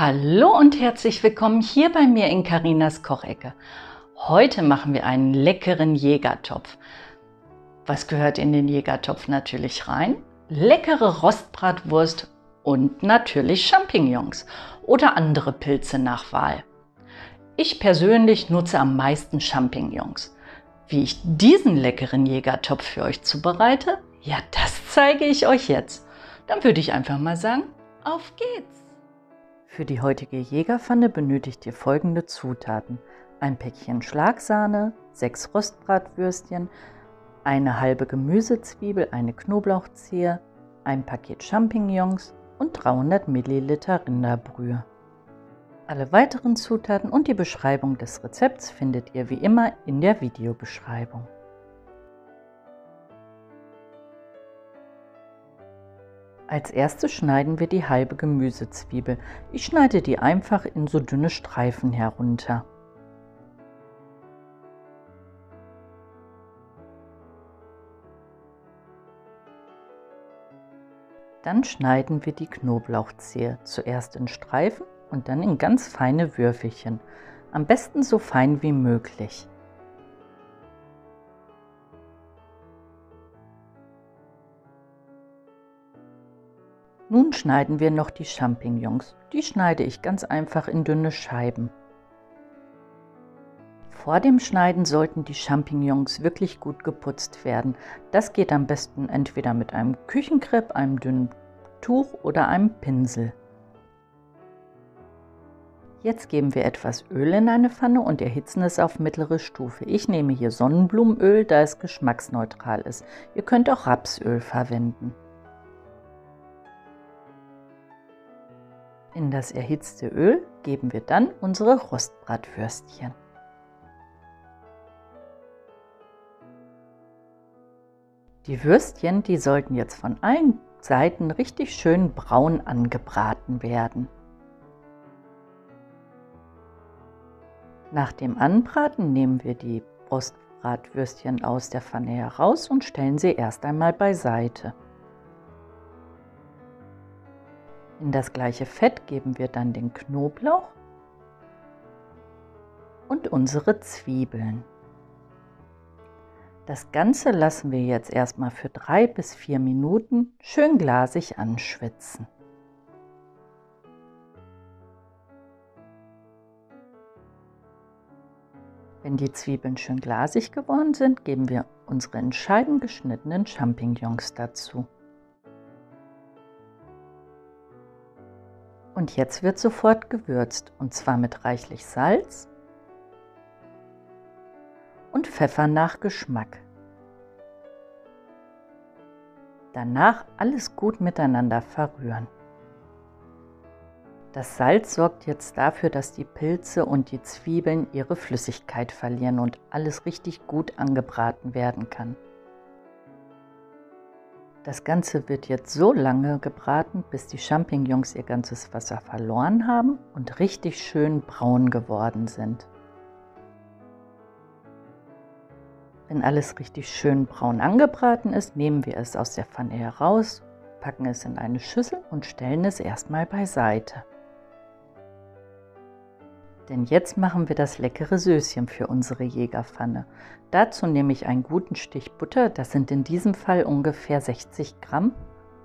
Hallo und herzlich willkommen hier bei mir in Carinas Kochecke. Heute machen wir einen leckeren Jägertopf. Was gehört in den Jägertopf natürlich rein? Leckere Rostbratwurst und natürlich Champignons oder andere Pilze nach Wahl. Ich persönlich nutze am meisten Champignons. Wie ich diesen leckeren Jägertopf für euch zubereite, ja, das zeige ich euch jetzt. Dann würde ich einfach mal sagen, auf geht's! Für die heutige Jägerpfanne benötigt ihr folgende Zutaten: ein Päckchen Schlagsahne, 6 Rostbratwürstchen, eine halbe Gemüsezwiebel, eine Knoblauchzehe, ein Paket Champignons und 300 Milliliter Rinderbrühe. Alle weiteren Zutaten und die Beschreibung des Rezepts findet ihr wie immer in der Videobeschreibung. Als erstes schneiden wir die halbe Gemüsezwiebel. Ich schneide die einfach in so dünne Streifen herunter. Dann schneiden wir die Knoblauchzehe zuerst in Streifen und dann in ganz feine Würfelchen. Am besten so fein wie möglich. Nun schneiden wir noch die Champignons. Die schneide ich ganz einfach in dünne Scheiben. Vor dem Schneiden sollten die Champignons wirklich gut geputzt werden. Das geht am besten entweder mit einem Küchenkrepp, einem dünnen Tuch oder einem Pinsel. Jetzt geben wir etwas Öl in eine Pfanne und erhitzen es auf mittlere Stufe. Ich nehme hier Sonnenblumenöl, da es geschmacksneutral ist. Ihr könnt auch Rapsöl verwenden. In das erhitzte Öl geben wir dann unsere Rostbratwürstchen. Die Würstchen, die sollten jetzt von allen Seiten richtig schön braun angebraten werden. Nach dem Anbraten nehmen wir die Rostbratwürstchen aus der Pfanne heraus und stellen sie erst einmal beiseite. In das gleiche Fett geben wir dann den Knoblauch und unsere Zwiebeln. Das Ganze lassen wir jetzt erstmal für 3 bis 4 Minuten schön glasig anschwitzen. Wenn die Zwiebeln schön glasig geworden sind, geben wir unsere in Scheiben geschnittenen Champignons dazu. Und jetzt wird sofort gewürzt, und zwar mit reichlich Salz und Pfeffer nach Geschmack. Danach alles gut miteinander verrühren. Das Salz sorgt jetzt dafür, dass die Pilze und die Zwiebeln ihre Flüssigkeit verlieren und alles richtig gut angebraten werden kann. Das Ganze wird jetzt so lange gebraten, bis die Champignons ihr ganzes Wasser verloren haben und richtig schön braun geworden sind. Wenn alles richtig schön braun angebraten ist, nehmen wir es aus der Pfanne heraus, packen es in eine Schüssel und stellen es erstmal beiseite. Denn jetzt machen wir das leckere Söschen für unsere Jägerpfanne. Dazu nehme ich einen guten Stich Butter, das sind in diesem Fall ungefähr 60 Gramm,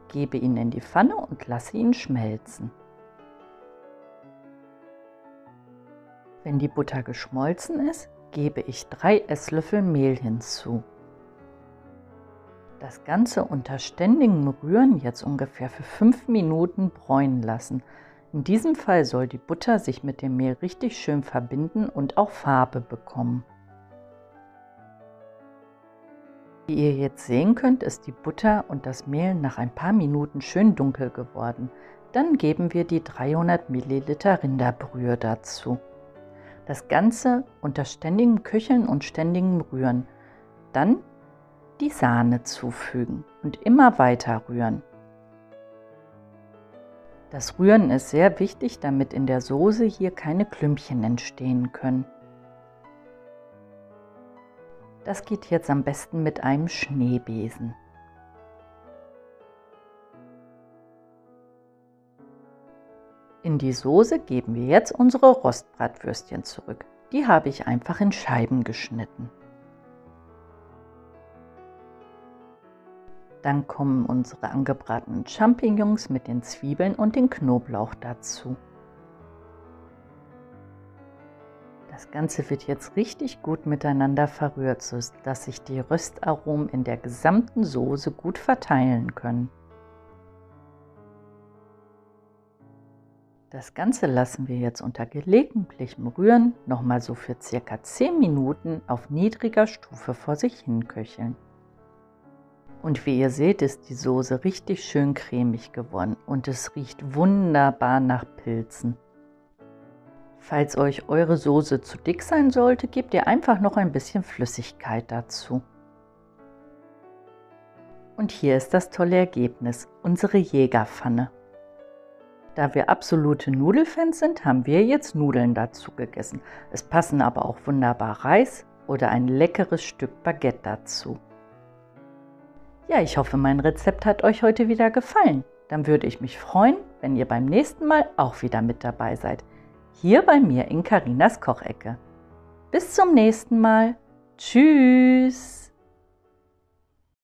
gebe ihn in die Pfanne und lasse ihn schmelzen. Wenn die Butter geschmolzen ist, gebe ich 3 Esslöffel Mehl hinzu. Das Ganze unter ständigem Rühren jetzt ungefähr für 5 Minuten bräunen lassen. In diesem Fall soll die Butter sich mit dem Mehl richtig schön verbinden und auch Farbe bekommen. Wie ihr jetzt sehen könnt, ist die Butter und das Mehl nach ein paar Minuten schön dunkel geworden. Dann geben wir die 300 Milliliter Rinderbrühe dazu. Das Ganze unter ständigem Köcheln und ständigem Rühren. Dann die Sahne zufügen und immer weiter rühren. Das Rühren ist sehr wichtig, damit in der Soße hier keine Klümpchen entstehen können. Das geht jetzt am besten mit einem Schneebesen. In die Soße geben wir jetzt unsere Rostbratwürstchen zurück. Die habe ich einfach in Scheiben geschnitten. Dann kommen unsere angebratenen Champignons mit den Zwiebeln und den Knoblauch dazu. Das Ganze wird jetzt richtig gut miteinander verrührt, sodass sich die Röstaromen in der gesamten Soße gut verteilen können. Das Ganze lassen wir jetzt unter gelegentlichem Rühren nochmal so für ca. 10 Minuten auf niedriger Stufe vor sich hin köcheln. Und wie ihr seht, ist die Soße richtig schön cremig geworden und es riecht wunderbar nach Pilzen. Falls euch eure Soße zu dick sein sollte, gebt ihr einfach noch ein bisschen Flüssigkeit dazu. Und hier ist das tolle Ergebnis, unsere Jägerpfanne. Da wir absolute Nudelfans sind, haben wir jetzt Nudeln dazu gegessen. Es passen aber auch wunderbar Reis oder ein leckeres Stück Baguette dazu. Ja, ich hoffe, mein Rezept hat euch heute wieder gefallen. Dann würde ich mich freuen, wenn ihr beim nächsten Mal auch wieder mit dabei seid. Hier bei mir in Carinas Kochecke. Bis zum nächsten Mal. Tschüss!